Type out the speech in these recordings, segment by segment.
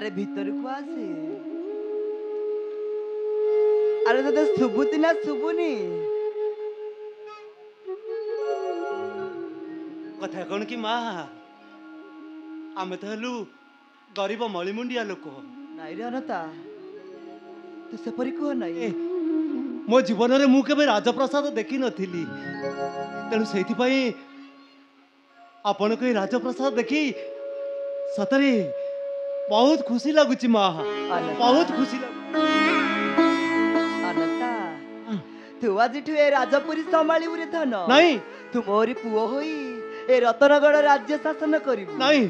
अरे भीतर को आसे। अरे तो शुभुती ना शुभुनी कथा कौन कि माँ आम तो हेलु गरीब मलिमुंडिया लोक नाई रे अनता तू सेपरी कह नाई मो जीवन में मुझे राजप्रसाद देखी नथिली तेणु से आपण को राजप्रसाद देखी सतरे बहुत खुशी लगुच माँ बहुत खुशी अनता तू आज ए राजपुरी संभाळू रे धन नहीं तू मोरी पुओ होई ए रतनगढ़ राज्य शासन करिबु नहीं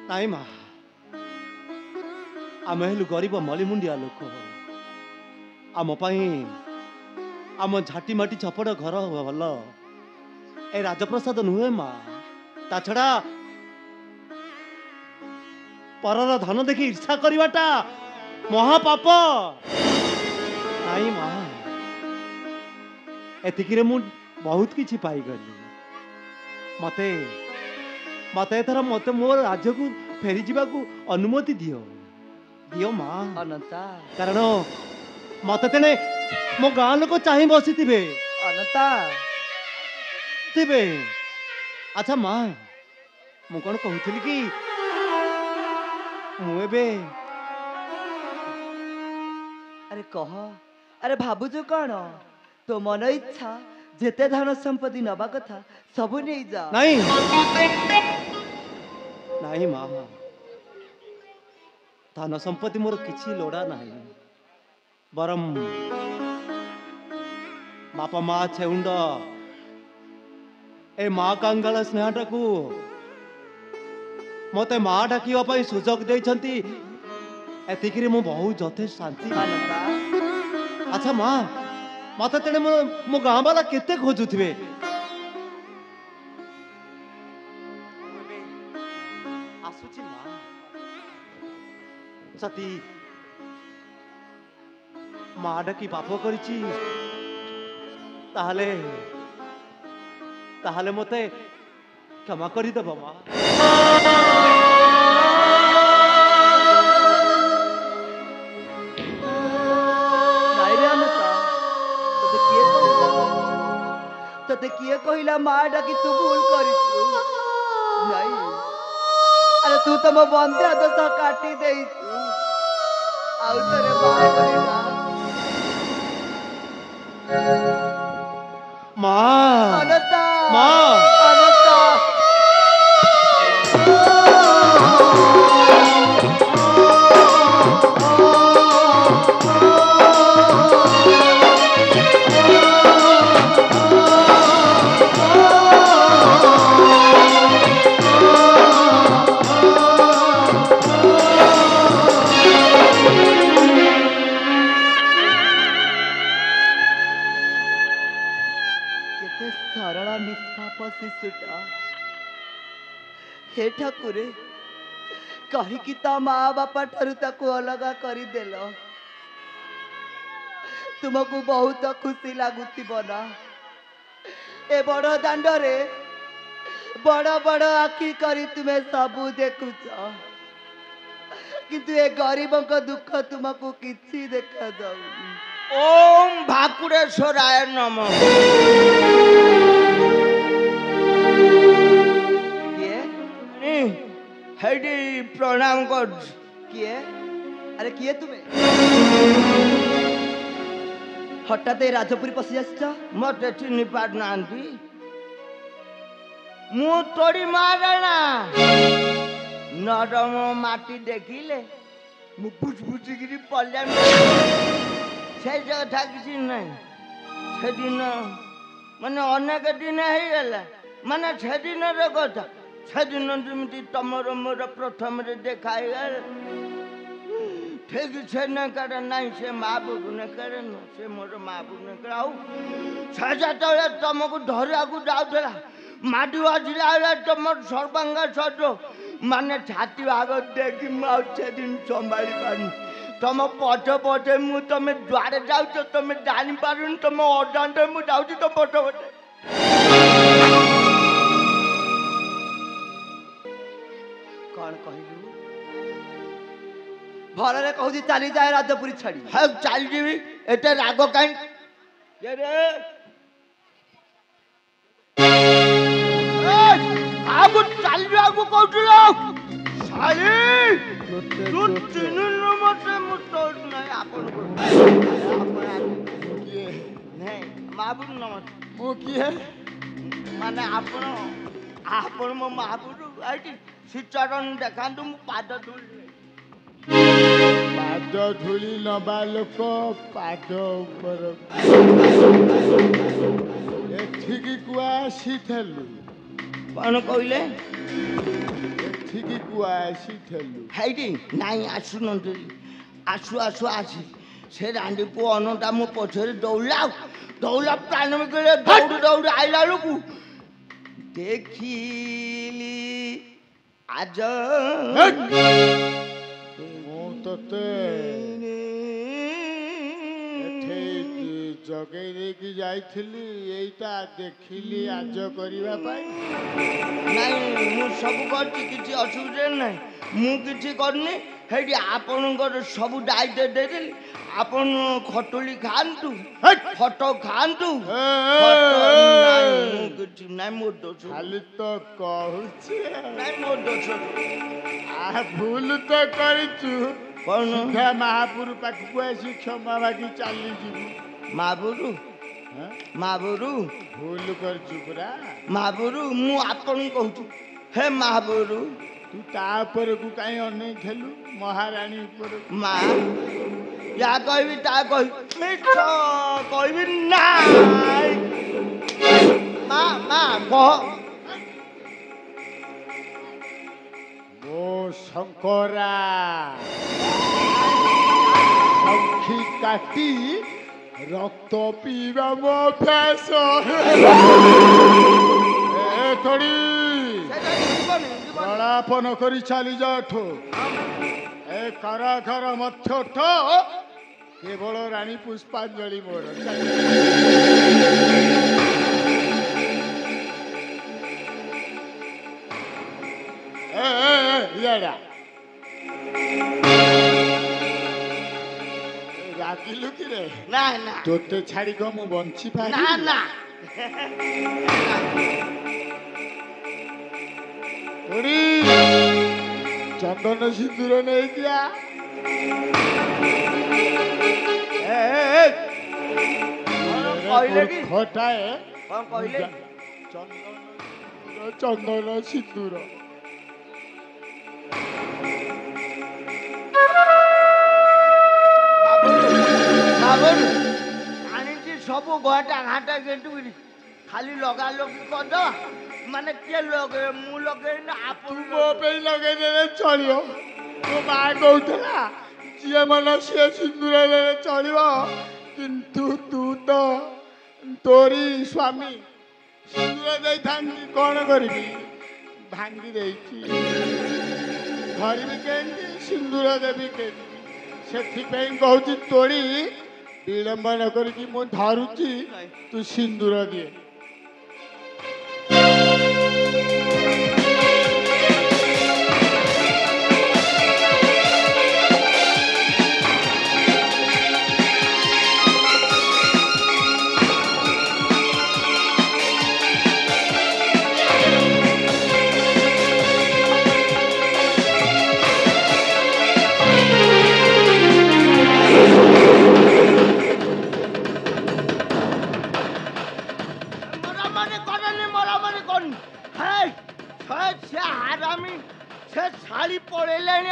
नहीं माँ आम हेलु गरीब मलिमुंडिया लोक आम आम झाटी माटी छपड़ घर भल ए राजप्रसाद नुहे माँ ता छड़ा परर धन देखी ईर्षा करवाटा महापाप नहीं माँ एतिकिरे मु बहुत किछि पाई गली मते मते एथर मते मोर राज्य को फेरी जीवा को अनुमति दियो दियो माँ अनंता कारण मते तेने मो गाँ लोक चाहि बसी थिबे अनंता थिबे अच्छा माँ मु कौन कहूली कि मुबे अरे कह अरे भाबुजु कौन तो मन इच्छा जेते धन संपत्ति नबा कथा सब नहीं जा नहीं नहीं माँ धन संपत्ति मोर किछि लोड़ा नहीं बरम बापा माँ छेउंड ए माँ कांगाल स्नेहटा को मते माँ डाकिया सुजोग देइछंती एतिकिरे मु बहुत यथेष्ट शांति अच्छा माँ मत तेने मो गाँ वाला केते खोजुथिबे आसुची माँ सती माँ डाकी पाप करिछि ताहले ताहले मते क्षमा करि देबो माँ तते किए कहिला माँ डाकी तू भूल करिछु नहीं अरे तू तो मो बंध्या दोष काटी देइछु आउ तोरे माँ बोली ना माँ अनंता माँ अनंता सरला निष्पाप शिशुटा हे ठाकुरे कहीं ता माँ बापा ठारू ताकू अलगा करदेल तुमको बहुत खुशी लगुथिब ना ए बड़ दांडरे बड़ बड़ आखि करी तुम्हें सबू देखुच किंतु ए गरीबों का दुख तुमको किसी देखा जाऊ ओम भाकुरेश्वराय नमः हेडी प्रणाम कर किए अरे किए तुम्हें हठात राजपुरी पशि आस मत चिन्ह पार ना मु तोरी मारणा नरम माटी देखिले मु बुझ बुझिकी पलिया से कथा किसी नहीं से दिन माने अनेक दिन हो गला माने से दिन कथा से दिन जमी तुमर मोर प्रथम देखाई ठीक से नकर नहीं से माँ बुबू नकर से मोर माँ बुबू नकर आउ से तुमको धरिया को जाऊला माटी बाजिला तुम सर्वांगा सज माने छाती आग देखी मुझे दिन संभाली पार तुम पटे पटे मु तुम द्वारे जाऊ तुम जानी पार तुम अजान मुझे जाऊँ तो पटे पटे कौन कहलु ଘରରେ କହୁଛି ଚାଲି ଯାଏ ରାଜପୁରୀ ଛାଡି। ହେ ଚାଲିଯିବି ଏତେ ରାଗ କାହିଁ କାହାକୁ ଚାଲିବାକୁ କହୁଥିଲ ଶାଳି ତୁ ଚିହ୍ନିଲୁ ମତେ ମୁଁ ତ ନାଇଁ ଆପଣଙ୍କୁ କିଏ ମହାପୁରୁ ନମସ୍ତେ ମୁଁ କିଏ ମାନେ ଆପଣ ମୋ ମହାପୁରୁ ଏଇଠି ଶ୍ରୀଚରଣ ଦେଖାନ୍ତୁ ମୁଁ ପାଦ ଧୁଳି ପାଦ ଧୂଳି ନବା ଲୋକ ପାଦ ଉପର ଏଠିକି କୁଆ ଆସିଥିଲୁ କଣ କହିଲେ ଏଠିକି କୁଆ ଆସିଥିଲୁ ହେଇଟି ନାଇଁ ଆସୁନଥିଲି ଆସୁ ଆସି ସେ ରାଣ୍ଡି ପୁଅ ଅନଟା ମୋ ପଛରେ ଦୌଡ଼ିଲା ପ୍ରାଣ ବିକଳେ ଦୌଡ଼ି ଆଇଲା ବେଳକୁ ଦେଖିଲି ଆଜ ମୁଁ ତତେ ଏଠି ଜଗେଇ ଦେଇକି ଯାଇଥିଲି ଏଇଟା ଦେଖିଲି ଆଜ କରିବା ପାଇଁ ନାଇଁ ମୁଁ ସବୁ କରିଛି କିଛି ଅସୁବିଧା ନାହିଁ ମୁଁ କିଛି କରିନି ସେଇଠି ଆପଣଙ୍କର ସବୁ ଦାୟିତ୍ୱ ଦେଇଦେଲି ଆପଣ ଖଟୁଳି ଖାଆନ୍ତୁ ଖଟ ଖାଆନ୍ତୁ ନାଇଁ ମୋ ଦୋଷ ଖାଲି ତ କହୁଛି ନାଇଁ ମୋ ଦୋଷ ଭୁଲ ତ କରିଛୁ କଣ ମହାପୁରୁ ପାଖକୁ ଆସି କ୍ଷମା ମାଗି ଚାଲିଯିବୁ ମହାପୁରୁ ଭୁଲ କରିଛୁ ପୁରା ମହାପୁରୁ ମୁଁ ଆପଣଙ୍କୁ କହୁଛି ହେ ମହାପୁରୁ ତୁ ତା ଉପରକୁ କାହିଁ ଅନେଇଥିଲୁ ମହାରାଣୀ ଉପରକୁ ମା ୟା କହିବି ତା କହିବି ମିଛ କହିବି ନା ମା କହ ମୋ ଶଙ୍କରା ସଖୀ କାଟି ରକ୍ତ ପିଇବା ମୋ ଅଭ୍ୟାସ ଥୋଡ଼ି କଳାପନ କରି ଚାଲି ଯାଠୁ ଏ କାରାଗାର ମଧ୍ୟ କେବଳ ରାଣୀ ପୁଷ୍ପାଞ୍ଜଳି ମୋର ଇଆଡ଼ା ରାଗିଲୁ କିରେ ନା ତୋତେ ଛାଡ଼ିକ ମୁଁ ବଞ୍ଚି ନା ନା ଚନ୍ଦନ ସିନ୍ଦୁର ନେଇକିଆ କହିଲେ କି ଖଟାଏ କଣ କହିଲେ ଚନ୍ଦନ ସିନ୍ଦୁର ଆଣିଛି ସବୁ ଘାଟା ଗେଣ୍ଡୁକିରି ଖାଲି ଲଗାଲଗି କରିଦବା ମାନେ କିଏ ଲଗେଇ ମୁଁ ଲଗେଇନି ଆପଣ ମୋ ପାଇଁ ଲଗେଇଦେଲେ ଚଳିବ ମୋ ମା କହୁଥିଲା ଯିଏ ମନ ସିଏ ସିନ୍ଦୁର ଦେଲେ ଚଳିବ କିନ୍ତୁ ତୁ ତ ତୋରି ସ୍ୱାମୀ ସିନ୍ଦୁର ଦେଇଥାନ୍ତି କ'ଣ କରିବି ଭାଙ୍ଗି ଦେଇଛି ଧରିବି କେମିତି ସିନ୍ଦୁର ଦେବି କେମିତି ସେଥିପାଇଁ କହୁଛି ତୋଳି ବିଳମ୍ବ ନ କରିକି ମୁଁ ଧରୁଛି ତୁ ସିନ୍ଦୁର ଦିଏ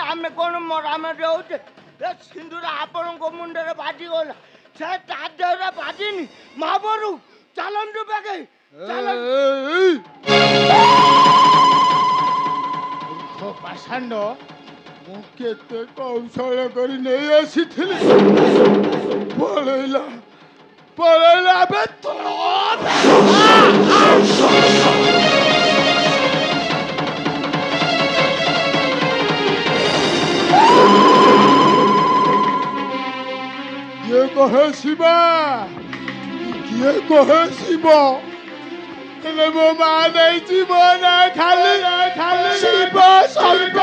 ଆମେ କ'ଣ ମରାମରି ହଉଛେ ଏ ସିନ୍ଦୁର ଆପଣଙ୍କ ମୁଣ୍ଡରେ ବାଜିଗଲା ସେ ତା ଦେହରେ ବାଜିନି ମହାପୁରୁ ଚାଲନ୍ତୁ ବେଗେ ପାଷାଣ୍ଡ ମୁଁ କେତେ କୌଶଳ କରି ନେଇ ଆସିଥିଲି ପଳେଇଲା କିଏ କହେ ଶିବା କିଏ କହେ ଶିବ ହେଲେ ମୋ ମା ଦେଇଛି ମୋ ନା ଖାଲି ଶିବ ଶଙ୍କର